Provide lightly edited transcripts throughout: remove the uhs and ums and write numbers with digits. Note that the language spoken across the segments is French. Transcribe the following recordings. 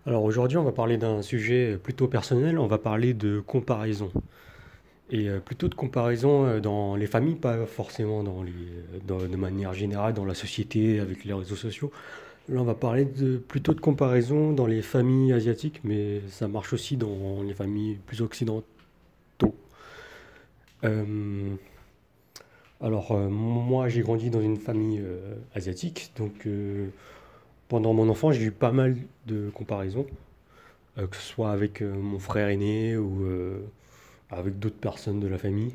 Alors aujourd'hui, on va parler d'un sujet plutôt personnel, on va parler de comparaison. Et plutôt de comparaison dans les familles, pas forcément de manière générale dans la société avec les réseaux sociaux. Là, on va parler plutôt de comparaison dans les familles asiatiques, mais ça marche aussi dans les familles plus occidentaux. Euh, Moi, j'ai grandi dans une famille asiatique, donc pendant mon enfance, j'ai eu pas mal de comparaisons, que ce soit avec mon frère aîné ou avec d'autres personnes de la famille.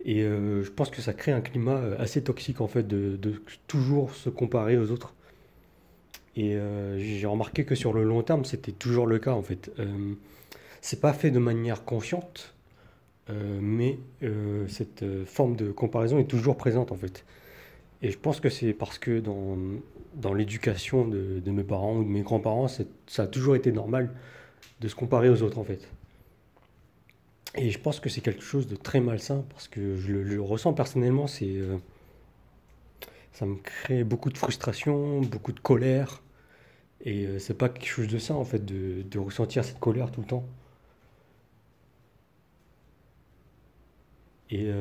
Et je pense que ça crée un climat assez toxique en fait de toujours se comparer aux autres. Et j'ai remarqué que sur le long terme, c'était toujours le cas en fait. C'est pas fait de manière consciente, mais cette forme de comparaison est toujours présente en fait. Et je pense que c'est parce que dans l'éducation de mes parents ou de mes grands-parents, ça a toujours été normal de se comparer aux autres en fait. Et je pense que c'est quelque chose de très malsain parce que je le ressens personnellement, ça me crée beaucoup de frustration, beaucoup de colère. Et c'est pas quelque chose de sain en fait de ressentir cette colère tout le temps. Et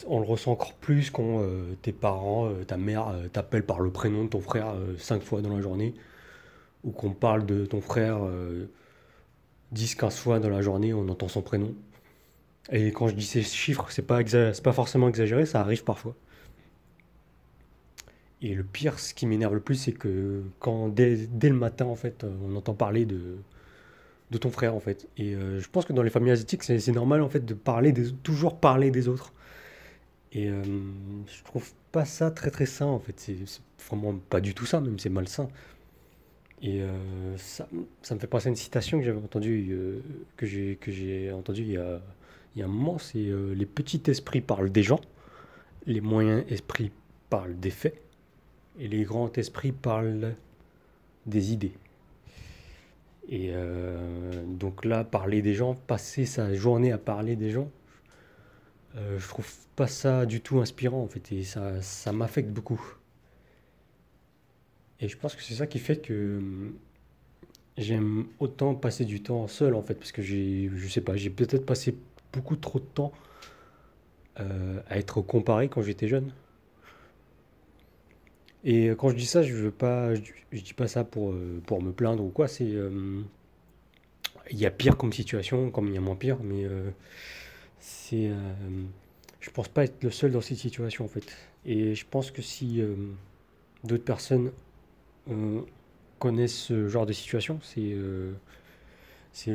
on le ressent encore plus quand tes parents, ta mère t'appelle par le prénom de ton frère 5 fois dans la journée, ou qu'on parle de ton frère 10-15 fois dans la journée, on entend son prénom. Et quand je dis ces chiffres, c'est pas forcément exagéré, ça arrive parfois. Et le pire, ce qui m'énerve le plus, c'est que dès le matin, en fait, on entend parler de ton frère, en fait. Et je pense que dans les familles asiatiques, c'est normal, en fait, toujours parler des autres. Et je trouve pas ça très très sain, en fait. C'est vraiment pas du tout ça, même c'est malsain. Et ça me fait penser à une citation que j'avais entendue, que j'ai entendue il y a un moment, c'est les petits esprits parlent des gens, les moyens esprits parlent des faits, et les grands esprits parlent des idées. Et donc là, parler des gens, passer sa journée à parler des gens, je trouve pas ça du tout inspirant en fait, et ça m'affecte beaucoup. Et je pense que c'est ça qui fait que j'aime autant passer du temps seul en fait, parce que je sais pas, j'ai peut-être passé beaucoup trop de temps à être comparé quand j'étais jeune. Et quand je dis ça, je dis pas ça pour me plaindre ou quoi, il y a pire comme situation, comme il y a moins pire, mais c'est, je pense pas être le seul dans cette situation en fait. Et je pense que si d'autres personnes euh, connaissent ce genre de situation, c'est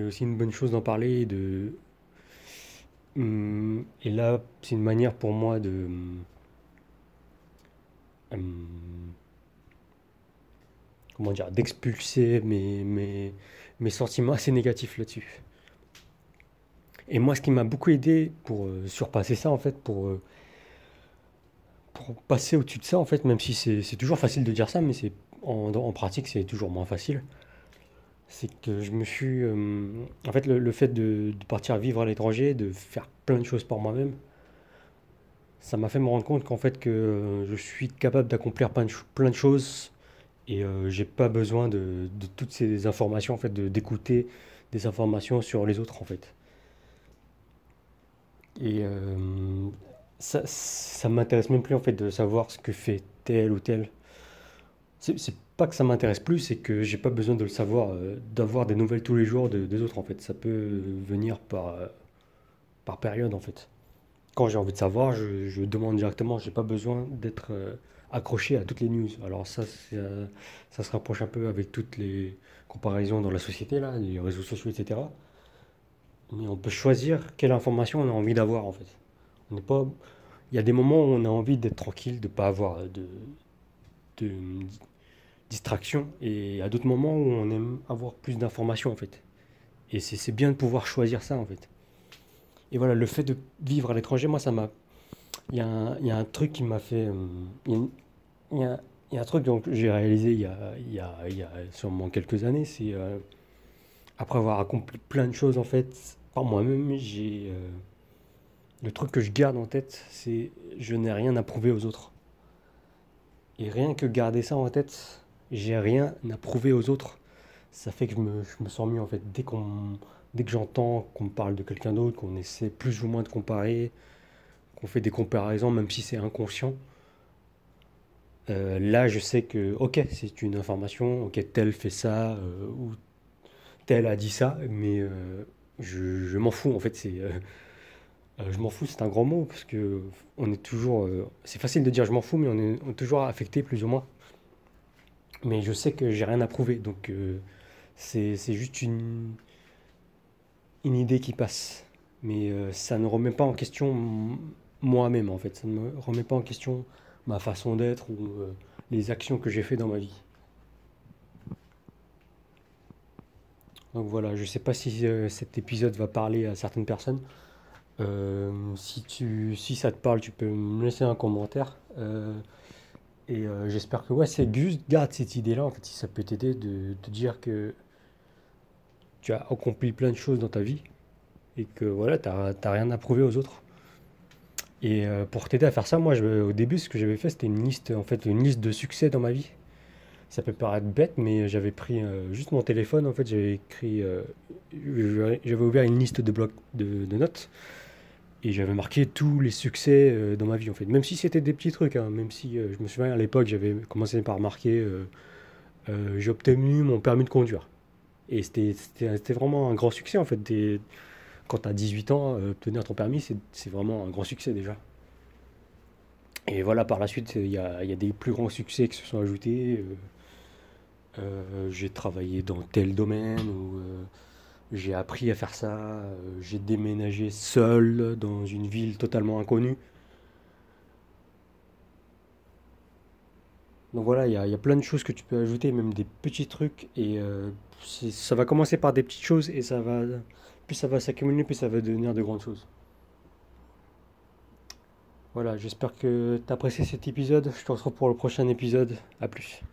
aussi une bonne chose d'en parler. Et là, c'est une manière pour moi hum, comment dire, d'expulser mes sentiments assez négatifs là-dessus. Et moi, ce qui m'a beaucoup aidé pour surpasser ça, en fait, pour passer au-dessus de ça, en fait, même si c'est toujours facile de dire ça, mais en pratique, c'est toujours moins facile. C'est que je me suis. En fait, le fait de partir vivre à l'étranger, de faire plein de choses par moi-même, ça m'a fait me rendre compte qu'en fait, que je suis capable d'accomplir plein de choses et j'ai pas besoin de toutes ces informations, en fait, d'écouter des informations sur les autres, en fait. Et ça m'intéresse même plus, en fait, de savoir ce que fait tel ou tel. C'est pas que ça m'intéresse plus, c'est que j'ai pas besoin de le savoir, d'avoir des nouvelles tous les jours des autres en fait. Ça peut venir par période en fait. Quand j'ai envie de savoir, je demande directement, j'ai pas besoin d'être accroché à toutes les news. Alors ça se rapproche un peu avec toutes les comparaisons dans la société, là, les réseaux sociaux, etc. Mais on peut choisir quelle information on a envie d'avoir en fait. On n'est pas... Il y a des moments où on a envie d'être tranquille, de pas avoir de distraction, et à d'autres moments où on aime avoir plus d'informations en fait. Et c'est bien de pouvoir choisir ça en fait. Et voilà, le fait de vivre à l'étranger, moi ça m'a. Il y a un truc qui m'a fait. Il y a, il y a un truc que j'ai réalisé il y a sûrement quelques années, c'est après avoir accompli plein de choses en fait par moi-même, le truc que je garde en tête, c'est je n'ai rien à prouver aux autres. Et rien que garder ça en tête, j'ai rien à prouver aux autres. ça fait que je me sens mieux en fait. Dès que j'entends qu'on me parle de quelqu'un d'autre, qu'on essaie plus ou moins de comparer, qu'on fait des comparaisons, même si c'est inconscient, là je sais que, ok, c'est une information, ok, tel fait ça, ou tel a dit ça, mais je m'en fous en fait. Je m'en fous, c'est un grand mot, parce que on est toujours. C'est facile de dire je m'en fous, mais on est toujours affecté plus ou moins. Mais je sais que j'ai rien à prouver, donc c'est juste une idée qui passe. Mais ça ne remet pas en question moi-même, en fait. Ça ne me remet pas en question ma façon d'être ou les actions que j'ai fait dans ma vie. Donc voilà, je sais pas si cet épisode va parler à certaines personnes. Si ça te parle, tu peux me laisser un commentaire. Et j'espère que ouais, c'est juste garde cette idée-là, en fait, si ça peut t'aider de te dire que tu as accompli plein de choses dans ta vie et que voilà, t'as rien à prouver aux autres. Et pour t'aider à faire ça, moi, au début, ce que j'avais fait, c'était une liste, en fait, une liste de succès dans ma vie. Ça peut paraître bête, mais j'avais pris juste mon téléphone, en fait, j'avais écrit, j'avais ouvert une liste de blocs de notes et j'avais marqué tous les succès dans ma vie, en fait. Même si c'était des petits trucs, hein, même si je me souviens à l'époque, j'avais commencé par marquer, j'ai obtenu mon permis de conduire. Et c'était vraiment un grand succès, en fait. Quand tu as 18 ans, obtenir ton permis, c'est vraiment un grand succès déjà. Et voilà, par la suite, il y a des plus grands succès qui se sont ajoutés. J'ai travaillé dans tel domaine, ou j'ai appris à faire ça. J'ai déménagé seul dans une ville totalement inconnue. Donc voilà, il y a plein de choses que tu peux ajouter, même des petits trucs. Et ça va commencer par des petites choses et plus ça va s'accumuler, plus ça va devenir de grandes choses. Voilà, j'espère que tu as apprécié cet épisode. Je te retrouve pour le prochain épisode. À plus.